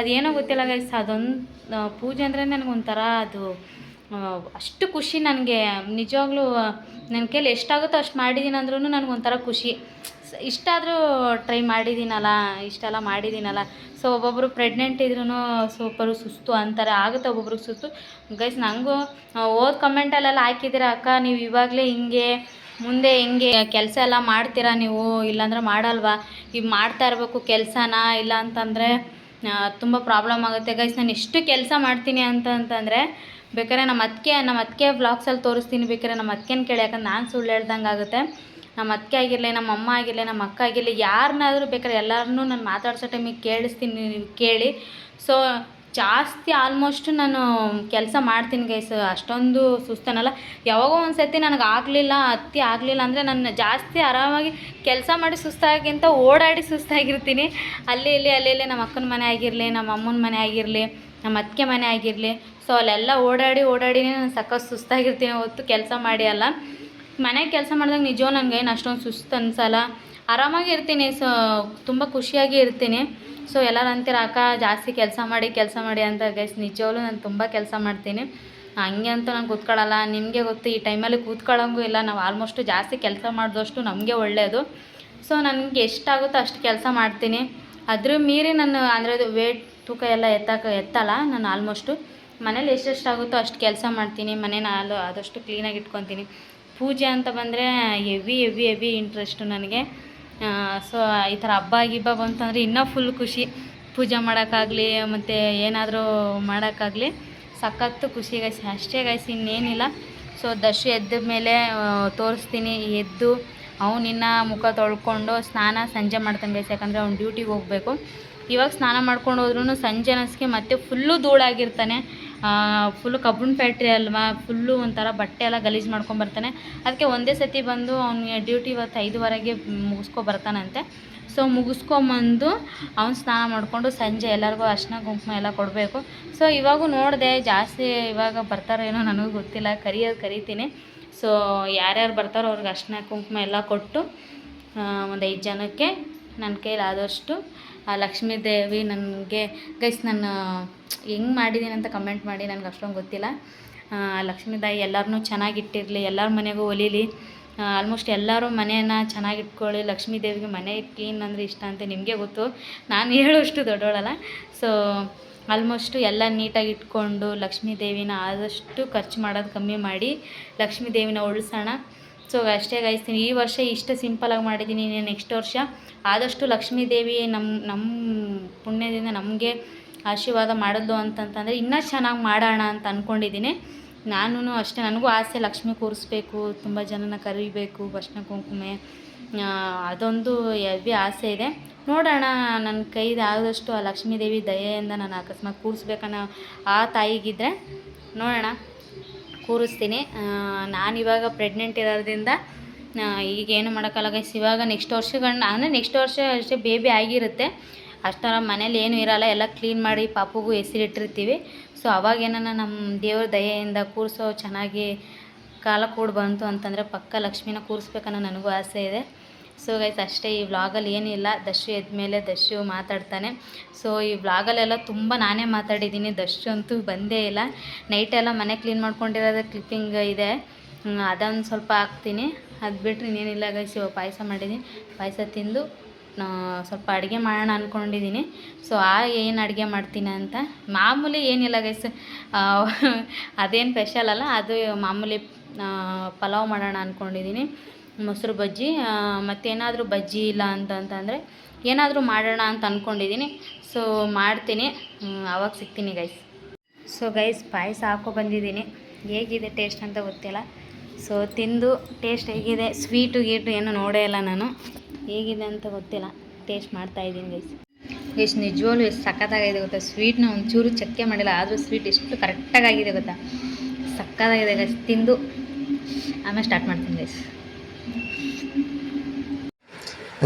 ಅದೇನೋ ಗೊತ್ತಿಲ್ಲ ಗೈಸ್, ಅದೊಂದು ಪೂಜೆ ಅಂದರೆ ನನಗೊಂಥರ ಅದು ಅಷ್ಟು ಖುಷಿ ನನಗೆ. ನಿಜವಾಗ್ಲೂ ನನ್ನ ಕೈಲಿ ಎಷ್ಟಾಗುತ್ತೋ ಅಷ್ಟು ಮಾಡಿದ್ದೀನಿ ಅಂದ್ರೂ ನನಗೊಂಥರ ಖುಷಿ. ಇಷ್ಟಾದರೂ ಟ್ರೈ ಮಾಡಿದ್ದೀನಲ್ಲ, ಇಷ್ಟೆಲ್ಲ ಮಾಡಿದ್ದೀನಲ್ಲ. ಸೊ ಒಬ್ಬೊಬ್ಬರು ಪ್ರೆಗ್ನೆಂಟ್ ಇದ್ರೂ ಸೂಪರು ಸುಸ್ತು ಅಂತಾರೆ, ಆಗುತ್ತೆ ಒಬ್ಬೊಬ್ರಿಗೆ ಸುಸ್ತು ಗೈಸ್. ನನಗೂ ಓದ್ ಕಮೆಂಟಲ್ಲೆಲ್ಲ ಹಾಕಿದ್ದೀರ, ಅಕ್ಕ ನೀವು ಇವಾಗಲೇ ಹಿಂಗೆ ಮುಂದೆ ಹೆಂಗೆ ಕೆಲಸ ಎಲ್ಲ ಮಾಡ್ತೀರಾ ನೀವು, ಇಲ್ಲಾಂದ್ರೆ ಮಾಡಲ್ವಾ, ಈಗ ಮಾಡ್ತಾ ಇರಬೇಕು ಕೆಲಸನ, ಇಲ್ಲ ಅಂತಂದರೆ ತುಂಬ ಪ್ರಾಬ್ಲಮ್ ಆಗುತ್ತೆ ಗೈಸ್. ನಾನು ಎಷ್ಟು ಕೆಲಸ ಮಾಡ್ತೀನಿ ಅಂತಂದರೆ ಬೇಕಾದ್ರೆ ನಮ್ಮ ಅತ್ತಿಗೆ ವ್ಲಾಗ್ಸಲ್ಲಿ ತೋರಿಸ್ತೀನಿ. ಬೇಕಾದ್ರೆ ನಮ್ಮ ಅತ್ತಿಗೆನ ಕೇಳಿ, ಯಾಕಂದ್ರೆ ನಾನು ಸುಳ್ಳು ಹೇಳ್ದಂಗೆ ಆಗುತ್ತೆ. ನಮ್ಮ ಅತ್ತಿಗೆ ಆಗಿರಲಿ, ನಮ್ಮ ಅಮ್ಮ ಆಗಿರಲಿ, ನಮ್ಮ ಅಕ್ಕ ಆಗಿರಲಿ, ಯಾರನ್ನಾದರೂ ಬೇಕಾದ್ರೆ ಎಲ್ಲರನ್ನೂ ನಾನು ಮಾತಾಡ್ಸೋ ಟೈಮಿಗೆ ಕೇಳಿಸ್ತೀನಿ, ನೀವು ಕೇಳಿ. ಸೊ ಜಾಸ್ತಿ ಆಲ್ಮೋಸ್ಟ್ ನಾನು ಕೆಲಸ ಮಾಡ್ತೀನಿ ಗೈಸ್. ಅಷ್ಟೊಂದು ಸುಸ್ತನಲ್ಲ. ಯಾವಾಗೋ ಒಂದು ಸರ್ತಿ ನನಗೆ ಆಗಲಿಲ್ಲ ಅಂದರೆ ನಾನು ಜಾಸ್ತಿ ಆರಾಮಾಗಿ ಕೆಲಸ ಮಾಡಿ ಸುಸ್ತಾಗಿಂತ ಓಡಾಡಿ ಸುಸ್ತಾಗಿರ್ತೀನಿ. ಅಲ್ಲಿ ಇಲ್ಲಿ ನಮ್ಮ ಅಕ್ಕನ ಮನೆ ಆಗಿರಲಿ, ನಮ್ಮ ಅಮ್ಮನ ಮನೆ ಆಗಿರಲಿ, ನಮ್ಮ ಅತ್ತಿಗೆ ಮನೆ ಆಗಿರಲಿ. ಸೊ ಅಲ್ಲೆಲ್ಲ ಓಡಾಡಿನೇ ನಾನು ಸಖತ್ ಸುಸ್ತಾಗಿರ್ತೀನಿ ಹೊತ್ತು ಕೆಲಸ ಮಾಡಿ ಅಲ್ಲ. ಮನೆಗೆ ಕೆಲಸ ಮಾಡಿದಾಗ ನಿಜವೂ ನನಗೇನು ಅಷ್ಟೊಂದು ಸುಸ್ತು ಅನಿಸಲ್ಲ, ಆರಾಮಾಗಿ ಇರ್ತೀನಿ. ಸೊ ತುಂಬ ಖುಷಿಯಾಗಿ ಇರ್ತೀನಿ. ಸೊ ಎಲ್ಲರೂ ಅಂತೀರ ಅಕ್ಕ ಜಾಸ್ತಿ ಕೆಲಸ ಮಾಡಿ ಅಂತ ಗೈಸ್. ನಿಜವಾಗ್ಲೂ ನಾನು ತುಂಬ ಕೆಲಸ ಮಾಡ್ತೀನಿ, ಹಂಗೆ ಅಂತ ನಾನು ಕೂತ್ಕೊಳ್ಳಲ್ಲ. ನಿಮಗೆ ಗೊತ್ತು, ಈ ಟೈಮಲ್ಲಿ ಕೂತ್ಕೊಳ್ಳೋಂಗೂ ಇಲ್ಲ. ನಾವು ಆಲ್ಮೋಸ್ಟು ಜಾಸ್ತಿ ಕೆಲಸ ಮಾಡಿದಷ್ಟು ನಮಗೆ ಒಳ್ಳೆಯದು. ಸೊ ನನಗೆ ಎಷ್ಟಾಗುತ್ತೋ ಅಷ್ಟು ಕೆಲಸ ಮಾಡ್ತೀನಿ. ಅದ್ರ ಮೀರಿ ನಾನು ಅಂದರೆ ಅದು ತೂಕ ಎಲ್ಲ ಎತ್ತಲ್ಲ ನಾನು. ಆಲ್ಮೋಸ್ಟು ಮನೇಲಿ ಎಷ್ಟೆಷ್ಟಾಗುತ್ತೋ ಅಷ್ಟು ಕೆಲಸ ಮಾಡ್ತೀನಿ. ಮನೇನ ಆದಷ್ಟು ಕ್ಲೀನಾಗಿ ಇಟ್ಕೊತೀನಿ. ಪೂಜೆ ಅಂತ ಬಂದರೆ ಹೆವಿ ಇಂಟ್ರೆಸ್ಟು ನನಗೆ. ಸೊ ಈ ಥರ ಹಬ್ಬ ಗಿಬ್ಬ ಬಂತಂದರೆ ಇನ್ನೂ ಫುಲ್ ಖುಷಿ. ಪೂಜೆ ಮಾಡೋಕ್ಕಾಗಲಿ ಮತ್ತು ಏನಾದರೂ ಮಾಡೋಕ್ಕಾಗಲಿ ಸಖತ್ತು ಖುಷಿ ಗೈಸ್. ಅಷ್ಟೇ ಗೈಸ್, ಇನ್ನೇನಿಲ್ಲ. ಸೊ ದರ್ಶು ಎದ್ದ ಮೇಲೆ ತೋರಿಸ್ತೀನಿ. ಎದ್ದು ಅವನಿನ್ನ ಮುಖ ತೊಳ್ಕೊಂಡು ಸ್ನಾನ ಸಂಜೆ ಮಾಡ್ತಾನೆ ಗೈಸ್, ಯಾಕಂದರೆ ಅವ್ನು ಡ್ಯೂಟಿಗೆ ಹೋಗಬೇಕು. ಇವಾಗ ಸ್ನಾನ ಮಾಡ್ಕೊಂಡು ಹೋದ್ರೂ ಸಂಜೆ ಅನ್ನಿಸ್ಕೆ ಮತ್ತೆ ಫುಲ್ಲು ಧೂಳಾಗಿರ್ತಾನೆ. ಫುಲ್ಲು ಕಬ್ಬಿಣ ಫ್ಯಾಕ್ಟ್ರಿ ಅಲ್ವಾ, ಫುಲ್ಲು ಒಂಥರ ಬಟ್ಟೆ ಎಲ್ಲ ಗಲೀಜು ಮಾಡ್ಕೊಂಬರ್ತಾನೆ. ಅದಕ್ಕೆ ಒಂದೇ ಸತಿ ಬಂದು ಅವ್ನಿಗೆ ಡ್ಯೂಟಿ ಇವತ್ತು 5:15ಗೆ ಬರ್ತಾನಂತೆ. ಸೊ ಮುಗಿಸ್ಕೊಂಬಂದು ಅವ್ನು ಸ್ನಾನ ಮಾಡಿಕೊಂಡು ಸಂಜೆ ಎಲ್ಲರಿಗೂ ಅರ್ಶಿನ ಕುಂಕುಮ ಎಲ್ಲ ಕೊಡಬೇಕು. ಸೊ ಇವಾಗೂ ನೋಡಿದೆ ಜಾಸ್ತಿ ಇವಾಗ ಬರ್ತಾರೋ ಏನೋ ನನಗೂ ಗೊತ್ತಿಲ್ಲ. ಕರಿತೀನಿ. ಸೊ ಯಾರ್ಯಾರು ಬರ್ತಾರೋ ಅವ್ರಿಗೆ ಅರ್ಶಿನ ಕುಂಕುಮ ಎಲ್ಲ ಕೊಟ್ಟು ಒಂದು 5 ಜನಕ್ಕೆ ನನ್ನ ಕೈಲಿ ಆದಷ್ಟು ಲಕ್ಷ್ಮೀ ದೇವಿ ನನಗೆ ಗೈಸ್, ನಾನು ಹೆಂಗೆ ಮಾಡಿದ್ದೀನಿ ಅಂತ ಕಮೆಂಟ್ ಮಾಡಿ, ನನಗೆ ಅಷ್ಟೊಂದು ಗೊತ್ತಿಲ್ಲ. ಲಕ್ಷ್ಮೀ ತಾಯಿ ಎಲ್ಲರನ್ನೂ ಚೆನ್ನಾಗಿಟ್ಟಿರಲಿ, ಎಲ್ಲರ ಮನೆಗೂ ಒಲೀಲಿ. ಆಲ್ಮೋಸ್ಟ್ ಎಲ್ಲರೂ ಮನೆಯನ್ನು ಚೆನ್ನಾಗಿಟ್ಕೊಳ್ಳಿ. ಲಕ್ಷ್ಮೀ ದೇವಿಗೆ ಮನೆ ಕ್ಲೀನ್ ಅಂದರೆ ಇಷ್ಟ ಅಂತ ನಿಮಗೆ ಗೊತ್ತು, ನಾನು ಹೇಳೋಷ್ಟು ದೊಡ್ಡವಳಲ್ಲ. ಸೊ ಆಲ್ಮೋಸ್ಟು ಎಲ್ಲ ನೀಟಾಗಿ ಇಟ್ಕೊಂಡು ಲಕ್ಷ್ಮೀ ದೇವಿನ ಆದಷ್ಟು ಖರ್ಚು ಮಾಡೋದು ಕಮ್ಮಿ ಮಾಡಿ ಲಕ್ಷ್ಮೀ ದೇವಿನ ಉಳಿಸೋಣ. ಸೊ ಅಷ್ಟೇ ಗಾಯಿಸ್ತೀನಿ. ಈ ವರ್ಷ ಇಷ್ಟು ಸಿಂಪಲಾಗಿ ಮಾಡಿದ್ದೀನಿ. ನೆಕ್ಸ್ಟ್ ವರ್ಷ ಆದಷ್ಟು ಲಕ್ಷ್ಮೀ ದೇವಿ ನಮ್ಮ ಪುಣ್ಯದಿಂದ ನಮಗೆ ಆಶೀರ್ವಾದ ಮಾಡಿದ್ಲು ಅಂತಂತಂದರೆ ಇನ್ನೂ ಚೆನ್ನಾಗಿ ಮಾಡೋಣ ಅಂತ ಅಂದ್ಕೊಂಡಿದ್ದೀನಿ. ನಾನು ಅಷ್ಟೇ, ನನಗೂ ಆಸೆ ಲಕ್ಷ್ಮಿ ಕೂರಿಸ್ಬೇಕು, ತುಂಬ ಜನನ ಕರಿಬೇಕು, ಅರ್ಶಿನ ಕುಂಕುಮೆ, ಅದೊಂದು ಹೆವಿ ಆಸೆ ಇದೆ. ನೋಡೋಣ, ನನ್ನ ಕೈದು ಆದಷ್ಟು ಆ ಲಕ್ಷ್ಮೀ ದೇವಿ ದಯೆಯಿಂದ ನಾನು ಅಕಸ್ಮಾತ್ ಕೂರಿಸ್ಬೇಕನ್ನೋ ಆ ತಾಯಿಗಿದ್ರೆ ನೋಡೋಣ, ಕೂರಿಸ್ತೀನಿ. ನಾನಿವಾಗ ಪ್ರೆಗ್ನೆಂಟ್ ಇರೋದ್ರಿಂದ ಈಗೇನು ಮಾಡೋಕ್ಕಲ್ಲ ಗೈಸ್. ಇವಾಗ ನೆಕ್ಸ್ಟ್ ವರ್ಷ ಅಷ್ಟೇ ಬೇಬಿ ಆಗಿರುತ್ತೆ. ಅಷ್ಟರ ಮನೇಲಿ ಏನೂ ಇರೋಲ್ಲ, ಎಲ್ಲ ಕ್ಲೀನ್ ಮಾಡಿ ಪಾಪುಗೂ ಹೆಸರಿಟ್ಟಿರ್ತೀವಿ. ಸೊ ಅವಾಗೇನ ನಮ್ಮ ದೇವ್ರ ದಯೆಯಿಂದ ಕೂರಿಸೋ ಚೆನ್ನಾಗಿ ಕಾಲ ಕೂಡ ಬಂತು ಅಂತಂದರೆ ಪಕ್ಕ ಲಕ್ಷ್ಮಿನ ಕೂರಿಸ್ಬೇಕನ್ನೋ ನನಗೂ ಆಸೆ ಇದೆ. ಸೊ ಗೈಸ್ ಅಷ್ಟೇ, ಈ ವ್ಲಾಗಲ್ಲಿ ಏನಿಲ್ಲ. ದರ್ಶು ಎದ್ಮೇಲೆ ದರ್ಶು ಮಾತಾಡ್ತಾನೆ. ಸೊ ಈ ವ್ಲಾಗಲ್ಲೆಲ್ಲ ತುಂಬ ನಾನೇ ಮಾತಾಡಿದ್ದೀನಿ, ದರ್ಶು ಅಂತೂ ಬಂದೇ ಇಲ್ಲ. ನೈಟೆಲ್ಲ ಮನೆ ಕ್ಲೀನ್ ಮಾಡ್ಕೊಂಡಿರೋದು ಕ್ಲಿಪ್ಪಿಂಗ್ ಇದೆ, ಅದೊಂದು ಸ್ವಲ್ಪ ಹಾಕ್ತೀನಿ. ಅದು ಬಿಟ್ಟರೆ ಇನ್ನೇನಿಲ್ಲ ಗೈಸ್. ಪಾಯಸ ಮಾಡಿದ್ದೀನಿ, ಪಾಯಸ ತಿಂದು ಸ್ವಲ್ಪ ಅಡುಗೆ ಮಾಡೋಣ ಅಂದ್ಕೊಂಡಿದ್ದೀನಿ. ಸೊ ಏನು ಅಡುಗೆ ಮಾಡ್ತೀನಿ ಅಂತ ಮಾಮೂಲಿ ಏನಿಲ್ಲ ಗೈಸ್, ಅದೇನು ಸ್ಪೆಷಲ್ ಅಲ್ಲ, ಅದು ಮಾಮೂಲಿ ಪಲಾವ್ ಮಾಡೋಣ ಅಂದ್ಕೊಂಡಿದ್ದೀನಿ. ಮೊಸರು ಬಜ್ಜಿ ಮತ್ತೇನಾದರೂ ಬಜ್ಜಿ ಇಲ್ಲ ಅಂತಂದರೆ ಏನಾದರೂ ಮಾಡೋಣ ಅಂತ ಅಂದ್ಕೊಂಡಿದ್ದೀನಿ. ಸೊ ಮಾಡ್ತೀನಿ, ಆವಾಗ ಸಿಗ್ತೀನಿ ಗೈಸ್. ಸೊ ಗೈಸ್ ಪಾಯಸ ಬಂದಿದ್ದೀನಿ. ಹೇಗಿದೆ ಟೇಸ್ಟ್ ಅಂತ ಗೊತ್ತಿಲ್ಲ. ಸೊ ತಿಂದು ಟೇಸ್ಟ್ ಹೇಗಿದೆ, ಸ್ವೀಟು ಗೀಟು ಏನೂ ನೋಡೇ ಇಲ್ಲ ನಾನು, ಹೇಗಿದೆ ಅಂತ ಗೊತ್ತಿಲ್ಲ. ಟೇಸ್ಟ್ ಮಾಡ್ತಾಯಿದ್ದೀನಿ ಗೈಸ್. ಎಷ್ಟು ನಿಜವಾಗ್ಲೂ ಎಷ್ಟು ಸಖತ್ತಾಗಿದೆ ಗೊತ್ತಾ. ಸ್ವೀಟ್ನ ಒಂಚೂರು ಚಕ್ಕೆ ಮಾಡಿಲ್ಲ, ಆದರೂ ಸ್ವೀಟ್ ಎಷ್ಟು ಕರೆಕ್ಟಾಗಿದೆ ಗೊತ್ತಾ, ಸಖತ್ತಾಗಿದೆ ಗೈಸ್. ತಿಂದು ಆಮೇಲೆ ಸ್ಟಾರ್ಟ್ ಮಾಡ್ತೀನಿ ಗೈಸ್.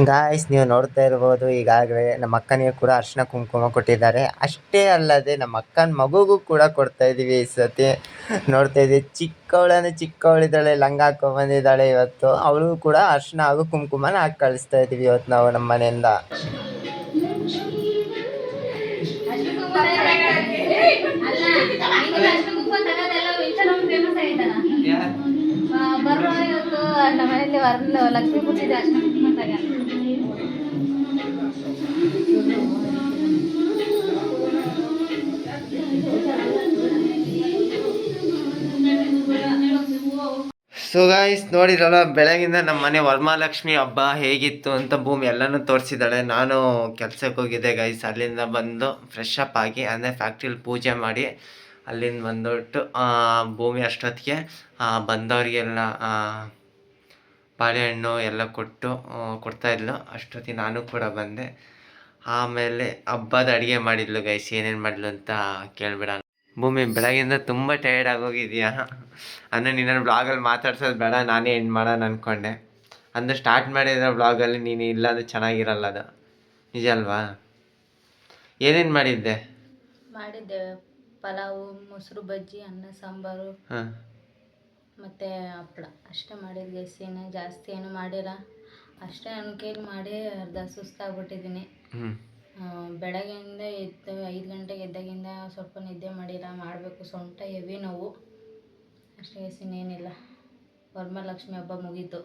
ಗಾಯ್ಸ್ ನೀವು ನೋಡ್ತಾ ಇರ್ಬೋದು, ಈಗಾಗಲೇ ನಮ್ಮ ಅಕ್ಕನಿಗೆ ಕೂಡ ಅರ್ಶಿನ ಕುಂಕುಮ ಕೊಟ್ಟಿದ್ದಾರೆ. ಅಷ್ಟೇ ಅಲ್ಲದೆ ನಮ್ಮ ಅಕ್ಕನ ಮಗುಗೂ ಕೂಡ ಕೊಡ್ತಾ ಇದ್ದೀವಿ ಈ ಸತಿ. ನೋಡ್ತಾ ಇದ್ದೀವಿ, ಚಿಕ್ಕವಳಿದ್ದಾಳೆ, ಲಂಗ ಹಾಕೊಂಡ್ಬಂದಿದ್ದಾಳೆ ಇವತ್ತು. ಅವಳು ಕೂಡ ಅರ್ಶಿನ ಹಾಗೂ ಕುಂಕುಮನ ಹಾಕಿ ಕಳಿಸ್ತಾ ಇದ್ದೀವಿ ಇವತ್ತು ನಾವು ನಮ್ಮ ಮನೆಯಿಂದ. ನಮ್ಮ ಮನೆಯಲ್ಲಿ ಲಕ್ಷ್ಮೀ ಕೂತಿದ್ದೆ ಅರ್ಶಿನ ಕುಂಕುಮ ತಗ. ಸೊ ಗಾಯ್ಸ್ ನೋಡಿರಲ್ಲ, ಬೆಳಗಿಂದ ನಮ್ಮ ಮನೆ ವರಮಹಾಲಕ್ಷ್ಮಿ ಹಬ್ಬ ಹೇಗಿತ್ತು ಅಂತ ಭೂಮಿ ಎಲ್ಲನೂ ತೋರಿಸಿದ್ದಾಳೆ. ನಾನು ಕೆಲ್ಸಕ್ಕೆ ಹೋಗಿದ್ದೆ ಗೈಸ್. ಅಲ್ಲಿಂದ ಬಂದು ಫ್ರೆಶ್ ಅಪ್ ಆಗಿ ಅಂದರೆ ಫ್ಯಾಕ್ಟ್ರಿಲಿ ಪೂಜೆ ಮಾಡಿ ಅಲ್ಲಿಂದ ಬಂದುಬಿಟ್ಟು ಭೂಮಿ ಅಷ್ಟೊತ್ತಿಗೆ ಬಂದವರಿಗೆಲ್ಲ ಬಾಳೆಹಣ್ಣು ಎಲ್ಲ ಕೊಡ್ತಾಯಿದ್ಲು. ಅಷ್ಟೊತ್ತಿಗೆ ನಾನು ಕೂಡ ಬಂದೆ. ಆಮೇಲೆ ಹಬ್ಬದ ಅಡುಗೆ ಮಾಡಿದ್ಲು ಗೈಸ್. ಏನೇನು ಮಾಡಿದ್ಲು ಅಂತ ಕೇಳ್ಬಿಡ. ಭೂಮಿ ಬೆಳಗಿಂದ ತುಂಬ ಟಯರ್ಡ್ ಆಗೋಗಿದೆಯಾ ಅಂದರೆ ನೀನು ಬ್ಲಾಗಲ್ಲಿ ಮಾತಾಡ್ಸೋದು ಬೇಡ, ನಾನೇ ಎಂಡ್ ಮಾಡೋಣ ಅಂದ್ಕೊಂಡೆ. ಅಂದರೆ ಸ್ಟಾರ್ಟ್ ಮಾಡಿರೋ ಬ್ಲಾಗಲ್ಲಿ ನೀನು ಇಲ್ಲ ಅಂದರೆ ಚೆನ್ನಾಗಿರಲ್ಲ, ಅದು ನಿಜ ಅಲ್ವಾ? ಏನೇನು ಮಾಡಿದ್ದೆ? ಪಲಾವು, ಮೊಸರು ಬಜ್ಜಿ, ಅನ್ನ ಸಾಂಬಾರು ಮತ್ತು ಹಪ್ಪಳ ಅಷ್ಟೇ ಮಾಡಿದ ಗೈಸ್. ಏನು ಜಾಸ್ತಿ ಏನು ಮಾಡಿಲ್ಲ, ಅಷ್ಟೇ ನನ್ನ ಕೈಲಿ ಮಾಡಿ ಅರ್ಧ ಸುಸ್ತಾಗ್ಬಿಟ್ಟಿದ್ದೀನಿ. ಬೆಳಗ್ಗೆಯಿಂದ 5 ಗಂಟೆಗೆ ಎದ್ದಾಗಿಂದ ಸ್ವಲ್ಪ ನಿದ್ದೆ ಮಾಡಿಲ್ಲ, ಮಾಡಬೇಕು. ಸೊಂಟ ಹೆವಿ ನೋವು ಅಷ್ಟೇ ಗೈಸ್, ಇನ್ನೇನಿಲ್ಲ. ವರಮಹಾಲಕ್ಷ್ಮಿ ಹಬ್ಬ ಮುಗೀತು.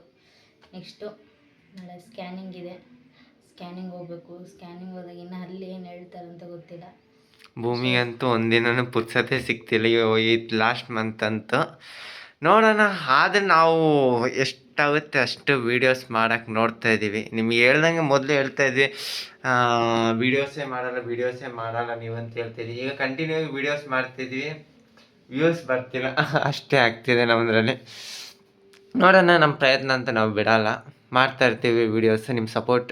ನೆಕ್ಸ್ಟು ನಾಳೆ ಸ್ಕ್ಯಾನಿಂಗ್ ಇದೆ, ಸ್ಕ್ಯಾನಿಂಗ್ ಹೋಗ್ಬೇಕು. ಸ್ಕ್ಯಾನಿಂಗ್ ಹೋದಾಗ ಇನ್ನು ಅಲ್ಲಿ ಏನು ಹೇಳ್ತಾರಂತ ಗೊತ್ತಿಲ್ಲ. ಭೂಮಿಗಂತೂ ಒಂದಿನನೂ ಪುರ್ಸತೆ ಸಿಗ್ತಿಲ್ಲ ಇದು ಲಾಸ್ಟ್ ಮಂತ್ ಅಂತೂ ನೋಡೋಣ. ಆದರೆ ನಾವು ಎಷ್ಟಾಗುತ್ತೆ ಅಷ್ಟು ವೀಡಿಯೋಸ್ ಮಾಡೋಕ್ಕೆ ನೋಡ್ತಾ ಇದ್ದೀವಿ. ನಿಮ್ಗೆ ಹೇಳ್ದಂಗೆ ಮೊದಲು ಹೇಳ್ತಾ ಇದ್ವಿ ವೀಡಿಯೋಸೇ ಮಾಡಲ್ಲ ನೀವು ಅಂತ ಹೇಳ್ತಿದ್ವಿ. ಈಗ ಕಂಟಿನ್ಯೂ ಆಗಿ ವೀಡಿಯೋಸ್ ಮಾಡ್ತಿದ್ವಿ, ವ್ಯೂಸ್ ಬರ್ತಿಲ್ಲ ಅಷ್ಟೇ ಆಗ್ತಿದೆ ನಮ್ಮದ್ರಲ್ಲಿ. ನೋಡೋಣ, ನಮ್ಮ ಪ್ರಯತ್ನ ಅಂತ ನಾವು ಬಿಡಲ್ಲ, ಮಾಡ್ತಾ ಇರ್ತೀವಿ ವೀಡಿಯೋಸ್. ನಿಮ್ಮ ಸಪೋರ್ಟ್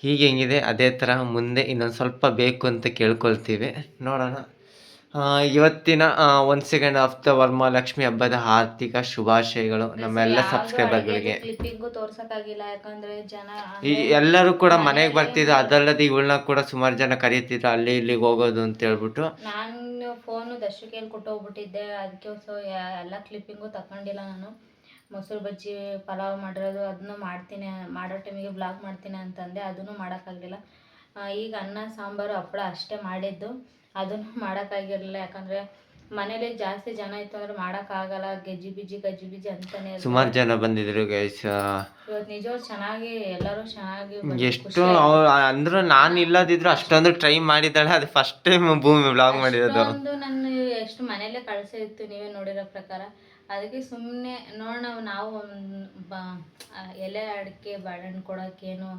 ಹೀಗೆ ಹೆಂಗಿದೆ ಅದೇ ಥರ ಮುಂದೆ ಇನ್ನೊಂದು ಸ್ವಲ್ಪ ಬೇಕು ಅಂತ ಕೇಳ್ಕೊಳ್ತೀವಿ. ನೋಡೋಣ. ಇವತ್ತಿನ 1 ಸೆಕೆಂಡ್ ಆಫ್ ದ ವರಮಹಾಲಕ್ಷ್ಮಿ ಹಬ್ಬದ ಆರ್ಥಿಕ ಶುಭಾಶಯಗಳು ನಮ್ಮೆಲ್ಲ ಸಬ್ಸ್ಕ್ರೈಬರ್ಗಳಿಗೆ. ಕ್ಲಿಪ್ಪಿಂಗು ತೋರ್ಸಕ್ಕಾಗಿಲ್ಲ, ಯಾಕಂದ್ರೆ ಜನ ಎಲ್ಲರೂ ಕೂಡ ಮನೆಗೆ ಬರ್ತಿದ್ರು. ಅದಲ್ಲದೆ ಇವಳನ್ನ ಕೂಡ ಸುಮಾರು ಜನ ಕರೀತಿದ್ರು ಅಲ್ಲಿ ಇಲ್ಲಿಗೆ ಹೋಗೋದು ಅಂತ ಹೇಳ್ಬಿಟ್ಟು. ನಾನು ಫೋನು ದರ್ಶಕೇಲಿ ಕೊಟ್ಟು ಹೋಗ್ಬಿಟ್ಟಿದ್ದೆ, ಅದಕ್ಕೆ ಸೊ ಎಲ್ಲ ಕ್ಲಿಪ್ಪಿಂಗು ತಗೊಂಡಿಲ್ಲ. ನಾನು ಮೊಸರು ಬಜ್ಜಿ ಪಲಾವ್ ಮಾಡಿರೋದು ಅದನ್ನು ಮಾಡ್ತೀನಿ, ಮಾಡೋ ಟೈಮಿಗೆ ಬ್ಲಾಗ್ ಮಾಡ್ತೀನಿ ಅಂತಂದೆ, ಅದನ್ನು ಮಾಡೋಕ್ಕಾಗಲಿಲ್ಲ. ಈಗ ಅನ್ನ ಸಾಂಬಾರು ಹಪ್ಪಳ ಅಷ್ಟೇ ಮಾಡಿದ್ದು, ಅದನ್ನು ಮಾಡೋಕ್ಕಾಗಿರಲಿಲ್ಲ. ಯಾಕಂದರೆ ಮನೇಲಿ ಜಾಸ್ತಿ ಜನ ಇತ್ತು ಅಂದ್ರೆ ಮಾಡೋಕ್ಕಾಗಲ್ಲ, ಗಜ್ಜಿ ಬಿಜ್ಜಿ ಅಂತಾನೆ. ಸುಮಾರು ಜನ ಬಂದಿದ್ರು ಗೈಸ್. ಇವತ್ತು ನಿಜವಾಗ್ ಚೆನ್ನಾಗಿ ಎಲ್ಲರೂ ಚೆನ್ನಾಗಿ ಎಷ್ಟು ಅಂದ್ರು ನಾನು ಇಲ್ಲದಿದ್ರು ಅಷ್ಟೊಂದು ಟ್ರೈ ಮಾಡಿದ್ದಾಳೆ. ಅದು ಫಸ್ಟ್ ಟೈಮ್ ಭೂಮಿ ಬ್ಲಾಗ್ ಮಾಡಿರೋದು. ನಾನು ಎಷ್ಟು ಮನೇಲೆ ಕಳಿಸಿತ್ತು ನೀವೇ ನೋಡಿರೋ ಪ್ರಕಾರ. ಅದಕ್ಕೆ ಸುಮ್ಮನೆ ನೋಡೋಣ, ನಾವು ಎಲೆ ಅಡಿಕೆ ಬಾಳೆಹಣ್ಣು ಕೊಡೋಕ್ಕೇನು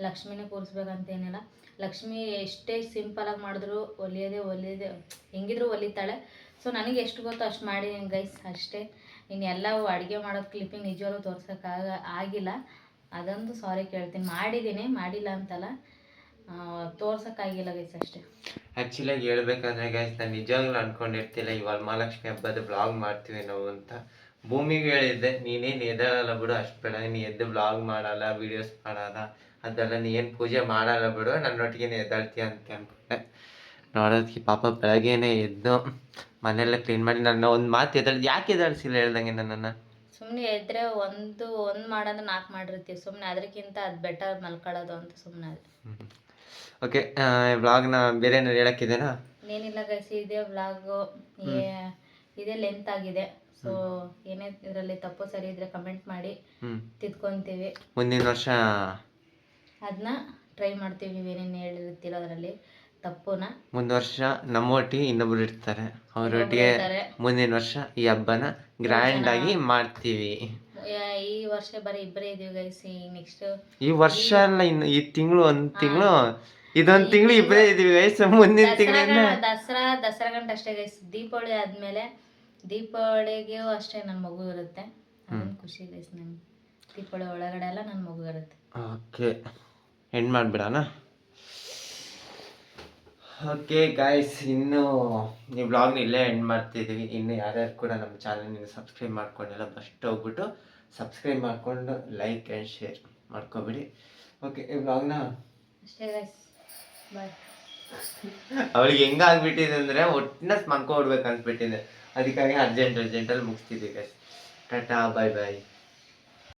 ಲಕ್ಷ್ಮಿನೇ ಕೂರಿಸ್ಬೇಕಂತೇನಿಲ್ಲ. ಲಕ್ಷ್ಮಿ ಎಷ್ಟೇ ಸಿಂಪಲಾಗಿ ಮಾಡಿದ್ರು ಒಲಿಯೋದೇ ಹೆಂಗಿದ್ರು ಒಲಿತಾಳೆ. ಸೊ ನನಗೆ ಎಷ್ಟು ಗೊತ್ತೋ ಅಷ್ಟು ಮಾಡಿದ್ದೀನಿ ಗೈಸ್, ಅಷ್ಟೇ. ಇನ್ನೆಲ್ಲವೂ ಅಡುಗೆ ಮಾಡೋ ಕ್ಲಿಪ್ಪಿಂಗ್ ನಿಜವಾಗ್ಲೂ ತೋರ್ಸೋಕ್ಕಾಗಿಲ್ಲ, ಅದೊಂದು ಸಾರಿ ಕೇಳ್ತೀನಿ. ಮಾಡಿದ್ದೀನಿ, ಮಾಡಿಲ್ಲ ಅಂತಲ್ಲ, ತೋರ್ಸೋಕ್ಕಾಗಿಲ್ಲ ಗೈಸ್ ಅಷ್ಟೇ. ಆ್ಯಕ್ಚುಲಾಗಿ ಹೇಳ್ಬೇಕಂದ್ರೆ ಗೈಸ್, ನಾನು ನಿಜವಾಗ್ಲೂ ಅಂದ್ಕೊಂಡಿರ್ತಿಲ್ಲ ಈ ವರಮಹಾಲಕ್ಷ್ಮಿ ಹಬ್ಬದ ಬ್ಲಾಗ್ ಮಾಡ್ತೀವಿ ನಾವು ಅಂತ. ಭೂಮಿಗೆ ಹೇಳಿದ್ದೆ, ನೀನೇನು ಎದ್ದೇಳಲ್ಲ ಬಿಡು, ಅಷ್ಟು ಬೇಡ, ನೀನು ಎದ್ದು ಬ್ಲಾಗ್ ಮಾಡಲ್ಲ, ವೀಡಿಯೋಸ್ ಮಾಡಲ್ಲ, ಅದೆಲ್ಲ ನೀನು ಪೂಜೆ ಮಾಡಲ್ಲ ಬಿಡು, ನನ್ನೊಟ್ಟಿಗೆ ಎದ್ದಾಳ್ತೀಯ ಅಂತ ಅಂದ್ಕೊಂಡೆ. ನೋಡೋದಕ್ಕೆ ಪಾಪ ಬೆಳಗ್ಗೆನೇ ಎದ್ದು ಮನೆಯೆಲ್ಲ ಕ್ಲೀನ್ ಮಾಡಿ ನನ್ನ ಒಂದು ಮಾತು ಯಾಕೆ ಎದ್ದಾಳಿಸಿಲ್ಲ ಹೇಳ್ದಂಗೆ ನನ್ನನ್ನು? ಸುಮ್ಮನೆ ಎದ್ದರೆ ಒಂದು ಮಾಡೋದು 4 ಮಾಡಿರ್ತೀವಿ, ಸುಮ್ಮನೆ ಅದಕ್ಕಿಂತ ಅದು ಬೆಟರ್ ಮಲ್ಕೊಳ್ಳೋದು ಅಂತ ಸುಮ್ಮನೆ ಅದು. ಓಕೆ, ವ್ಲಾಗ್ನ ಬೇರೆ ಏನಾರು ಹೇಳೋಕ್ಕಿದೆನಾ? ಏನಿಲ್ಲ ಗೈಸ್, ಇದೇ ವ್ಲಾಗು, ಇದೇ ಲೆಂತ್ ಆಗಿದೆ. ಸೊ ಏನೇ ಇದರಲ್ಲಿ ತಪ್ಪು ಸರಿ ಇದ್ರೆ ಕಮೆಂಟ್ ಮಾಡಿ, ತಿದ್ಕೊಂತೀವಿ. ಮುಂದಿನ ವರ್ಷ ಅದನ್ನ ಟ್ರೈ ಮಾಡ್ತೀವಿ. ನೀವೇನೇನು ಹೇಳಿರ್ತೀರೋ ಅದರಲ್ಲಿ ತಪ್ಪುನ. ಮುಂದಿನ ವರ್ಷ ನಮ್ಮೊಟ್ಟಿಗೆ ಇನ್ನೊಬ್ರು ಇರ್ತಾರೆ, ಅವರೊಟ್ಟಿಗೆ ಮುಂದಿನ ವರ್ಷ ಈ ಹಬ್ಬನ ಗ್ರ್ಯಾಂಡ್ ಆಗಿ ಮಾಡ್ತೀವಿ. ಈ ವರ್ಷ ಬರೀ ಇಬ್ಬರೇ ಇದೀವಿ ಗೈಸ್. ನೆಕ್ಸ್ಟ್ ಈ ವರ್ಷ ಅಲ್ಲ, ಇನ್ನು ಈ ತಿಂಗಳು ಇದೊಂದು ತಿಂಗಳು ಇಬ್ಬರೇ ಇದೀವಿ ಗೈಸ್. ಮುಂದಿನ ತಿಂಗಳಿಂದ ದಸರಾ ಗಂಟೆ ಅಷ್ಟೇ ಗೈಸ್. ದೀಪಾವಳಿ ಆದ್ಮೇಲೆ, ದೀಪಾವಳಿಗೂ ಅಷ್ಟೇ ನನ್ನ ಮಗು ಇರುತ್ತೆ, ಅದೊಂದು ಖುಷಿ ಗೈಸ್ ನನಗೆ. ದೀಪಾವಳಿ ಒಳಗಡೆ ಎಲ್ಲ ನನ್ನ ಮಗು ಇರುತ್ತೆ. ಓಕೆ, ಎಂಡ್ ಮಾಡಿಬಿಡೋಣ. ಓಕೆ ಗಾಯ್ಸ್, ಇನ್ನು ಈ ವ್ಲಾಗ್ನ ಇಲ್ಲೇ ಎಂಡ್ ಮಾಡ್ತಿದ್ದೀವಿ. ಇನ್ನು ಯಾರ್ಯಾರು ಕೂಡ ನಮ್ಮ ಚಾನಲ್ನ ಸಬ್ಸ್ಕ್ರೈಬ್ ಮಾಡ್ಕೊಂಡಿಲ್ಲ, ಫಸ್ಟ್ ಹೋಗ್ಬಿಟ್ಟು ಸಬ್ಸ್ಕ್ರೈಬ್ ಮಾಡಿಕೊಂಡು ಲೈಕ್ ಆ್ಯಂಡ್ ಶೇರ್ ಮಾಡ್ಕೊಬಿಡಿ. ಓಕೆ, ಈ ವ್ಲಾಗ್ನ ಅಷ್ಟೇ ಗೈಸ್, ಬಾಯ್. ಅವಳಿಗೆ ಹೆಂಗಾಗ್ಬಿಟ್ಟಿದೆ ಅಂದರೆ ಒಟ್ಟಿನ ಮನ್ಕೊಬಿಡ್ಬೇಕು ಅನ್ಸ್ಬಿಟ್ಟಿದೆ, ಅದಕ್ಕಾಗಿ ಅರ್ಜೆಂಟಲ್ಲಿ ಮುಗಿಸ್ತಿದ್ದೀವಿ ಗೈಸ್. ಟಾಟಾ, ಬಾಯ್ ಬಾಯ್.